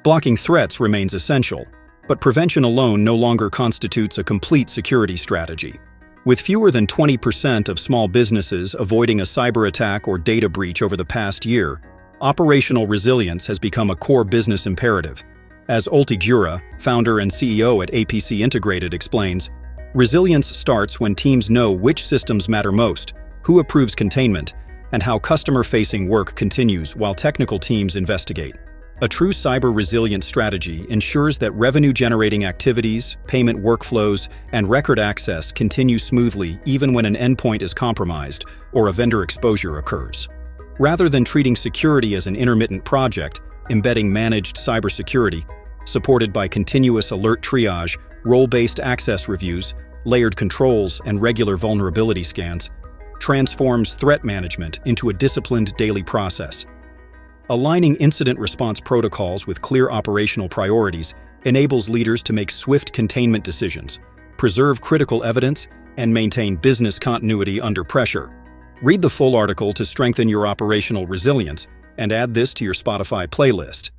Blocking threats remains essential, but prevention alone no longer constitutes a complete security strategy. With fewer than 20% of small businesses avoiding a cyber attack or data breach over the past year, operational resilience has become a core business imperative. As Ulti Jura, founder and CEO at APC Integrated, explains, resilience starts when teams know which systems matter most, who approves containment, and how customer-facing work continues while technical teams investigate. A true cyber-resilient strategy ensures that revenue-generating activities, payment workflows, and record access continue smoothly even when an endpoint is compromised or a vendor exposure occurs. Rather than treating security as an intermittent project, embedding managed cybersecurity, supported by continuous alert triage, role-based access reviews, layered controls, and regular vulnerability scans, transforms threat management into a disciplined daily process. Aligning incident response protocols with clear operational priorities enables leaders to make swift containment decisions, preserve critical evidence, and maintain business continuity under pressure. Read the full article to strengthen your operational resilience, and add this to your Spotify playlist.